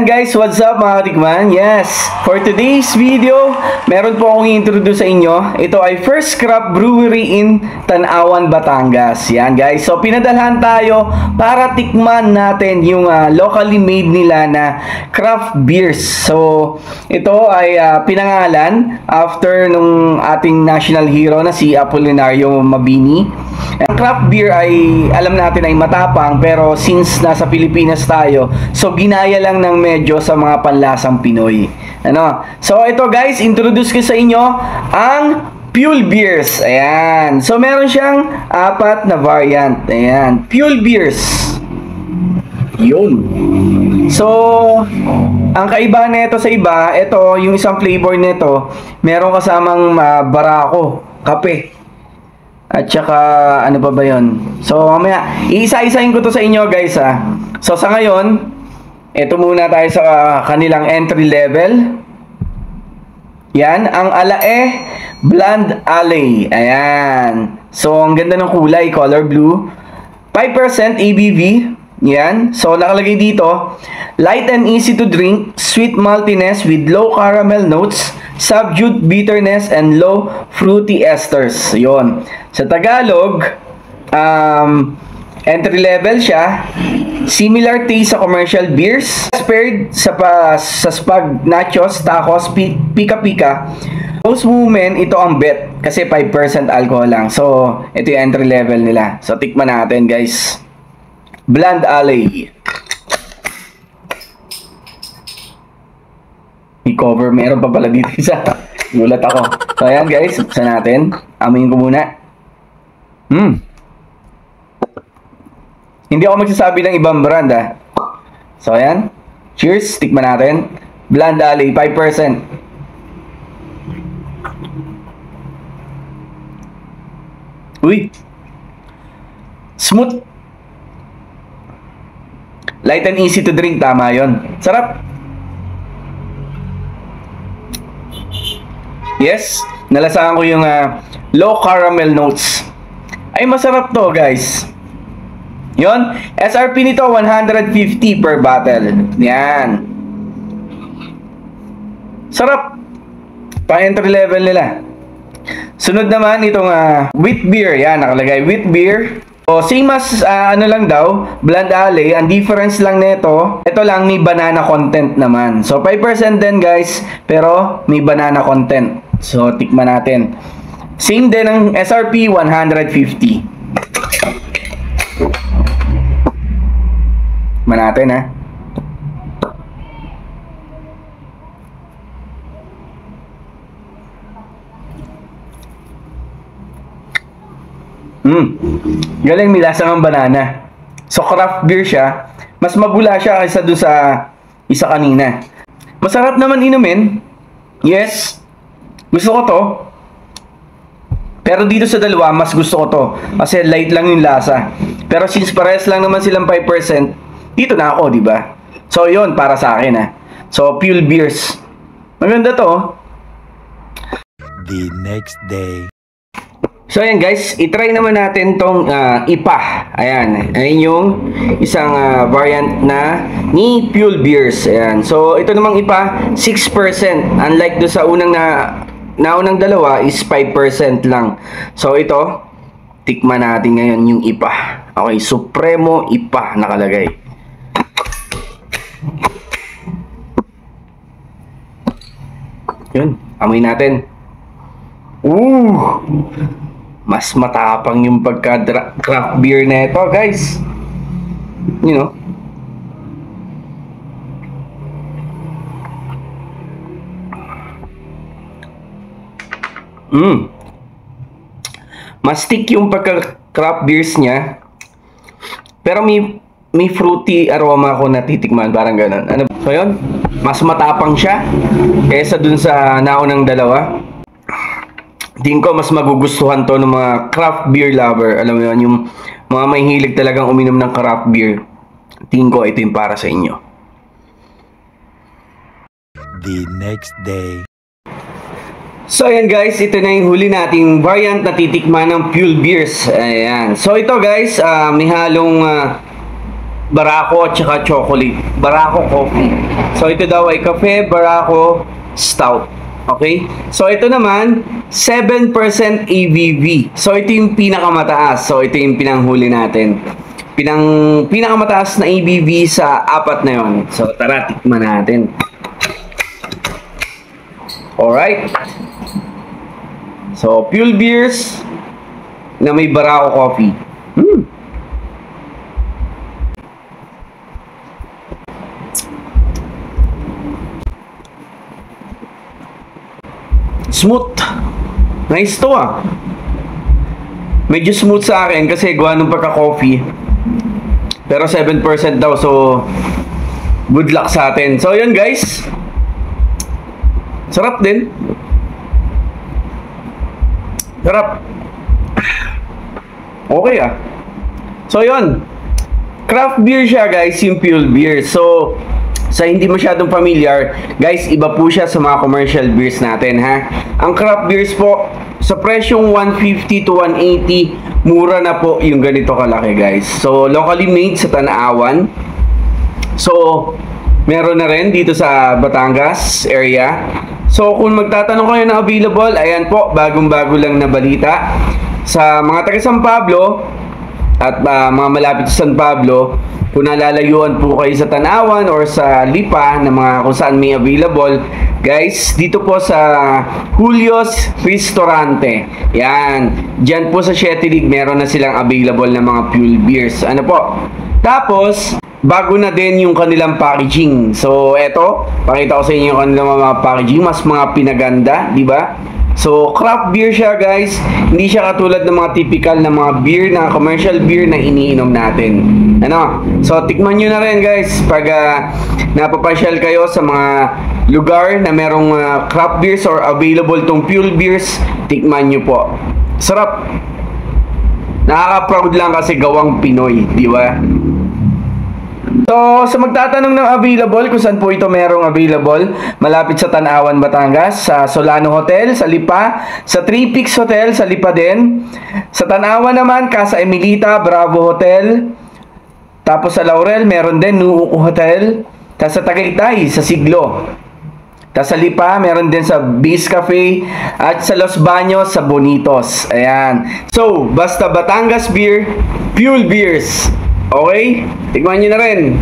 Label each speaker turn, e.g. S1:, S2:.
S1: Guys, what's up mga katikman? Yes, for today's video, meron po akong i-introduce sa inyo. Ito ay First Craft Brewery in Tanawan, Batangas. Yan guys, so pinadalhan tayo para tikman natin yung locally made nila na craft beers. So, ito ay pinangalan after nung ating national hero na si Apolinario Mabini. Ang craft beer ay alam natin ay matapang, pero since nasa Pilipinas tayo, so ginaya lang ng medyo sa mga panlasang Pinoy. So ito guys, introduce ko sa inyo ang Fuel Beers. Ayan. So meron siyang 4 na variant. Ayan. Fuel Beers. Yun. So ang kaibahan nito sa iba, ito yung isang flavor nito, meron kasamang barako, kape. At saka, ano pa ba yun? So, mamaya, iisa-isahin ko to sa inyo, guys, ha. So, sa ngayon, ito muna tayo sa kanilang entry level. Yan, ang Alae Blonde Ale. Ayan. So, ang ganda ng kulay, color blue. 5% ABV. Yan. So, nakalagay dito, light and easy to drink, sweet maltiness with low caramel notes, subdued bitterness, and low fruity esters. Yun. Sa Tagalog, entry level siya. Similar taste sa commercial beers. Paired sa spag nachos, tacos, pika-pika. Most movement, ito ang bet. Kasi 5% alcohol lang. So, ito yung entry level nila. So, tikman natin, guys. Blonde Ale. I-cover. Meron pa pala dito isa. Gulat ako. So, ayan, guys. Buksan natin. Amin ko muna. Hindi ako magsasabi ng ibang brand, ha. So, ayan. Cheers. Tikman natin. Blonde Ale, 5%. Uy. Smooth. Light and easy to drink. Tama yon. Sarap. Yes. Nalasahan ko yung low caramel notes. Ay, masarap to, guys. Yon, SRP nito 150 per bottle. Yan. Sarap. Pa-entry level nila. Sunod naman itong wheat beer. Yan, nakalagay wheat beer. So, same as ano lang daw, Blonde Ale. Ang difference lang nito, ito lang may banana content naman. So, 5% din, guys, pero may banana content. So, tikman natin. Same din ang SRP, 150. Tikman natin, ha. Galing, may lasa ng banana. So, craft beer siya. Mas mabula siya kaysa doon sa isa kanina. Masarap naman inumin. Yes. Gusto ko to. Pero dito sa dalawa, mas gusto ko to. Kasi light lang yung lasa. Pero since parehas lang naman silang 5%, dito na ako, di ba? So, yun, para sa akin, ha. So, Fuel Beers. Maganda to.
S2: The next day.
S1: So, ayan guys, itry naman natin tong IPA. Ayan, ayan yung isang variant na ni Fuel Beers. Ayan. So, ito namang IPA, 6%. Unlike do sa naunang dalawa is 5% lang. So, ito, tikman natin ngayon yung IPA. Okay, Supremo IPA nakalagay. Yun, amoy natin. Mas matapang yung pagka-craft beer na ito, guys. You know. Mas stick yung pagka-craft beers niya. Pero may fruity aroma ako natitikman, parang ganun. So yun, mas matapang siya kaysa dun sa naunang dalawa. Tingin ko mas magugustuhan to ng mga craft beer lover. Alam mo yun, yung mga may hilig talagang uminom ng craft beer. Tingin ko ito yung para sa inyo.
S2: The next day.
S1: So ayan guys, ito na yung huli nating variant na titikman ng Fuel Beers. Ayan. So ito guys, may halong Barako at saka chocolate. Barako coffee. So ito daw ay kape, Barako stout. Okay? So ito naman, 7% ABV. So ito yung pinakamataas. So ito yung pinanghuli natin. Pinakamataas na ABV sa apat na yon. So tara, tikman natin. Alright. So, Fuel Beers na may Barako coffee. Smooth. Nice to ah. Medyo smooth sa akin kasi gawa nung pagka-coffee. Pero 7% daw, so good luck sa atin. So, yun guys. Sarap din. Sarap. Okay ah. So yun. Craft beer siya guys, yung Fuel Beer. So sa hindi masyadong familiar, guys, iba po siya sa mga commercial beers natin ha. Ang craft beers po, sa presyong 150 to 180, mura na po yung ganito kalaki guys. So locally made sa Tanawan. So meron na rin dito sa Batangas area. So kung magtatanong kayo na available, ayan po, bagong-bago lang na balita. Sa mga taga San Pablo at mga malapit sa San Pablo, kung nalalayuan po kayo sa Tanawan or sa Lipa na mga kung saan may available, guys, dito po sa Julio's Restaurante. Yan. Diyan po sa Shetty meron na silang available na mga fuel beers. Ano po? Tapos bago na din yung kanilang packaging. So, eto, pakita ko sa inyo yung kanilang mga packaging, mas mga pinaganda, di ba? So, craft beer siya, guys. Hindi siya katulad ng mga typical na mga beer, na commercial beer na iniinom natin. Ano? So, tikman nyo na rin, guys, pag napapasyal kayo sa mga lugar na merong craft beers or available tong fuel beers, tikman nyo po. Sarap. Nakaka-proud lang kasi gawang Pinoy, di ba? So, sa magtatanong ng available, kung saan po ito merong available, malapit sa Tanawan, Batangas, sa Solano Hotel, sa Lipa, sa Three Peaks Hotel, sa Lipa din. Sa Tanawan naman, Casa Emilita, Bravo Hotel. Tapos sa Laurel, meron din Nuuko Hotel. Tapos sa Tagaytay, sa Siglo. Tapos sa Lipa, meron din sa Base Cafe. At sa Los Baños, sa Bonitos. Ayan. So, basta Batangas Beer, Fuel Beers. Okay? Tignan nyo na rin.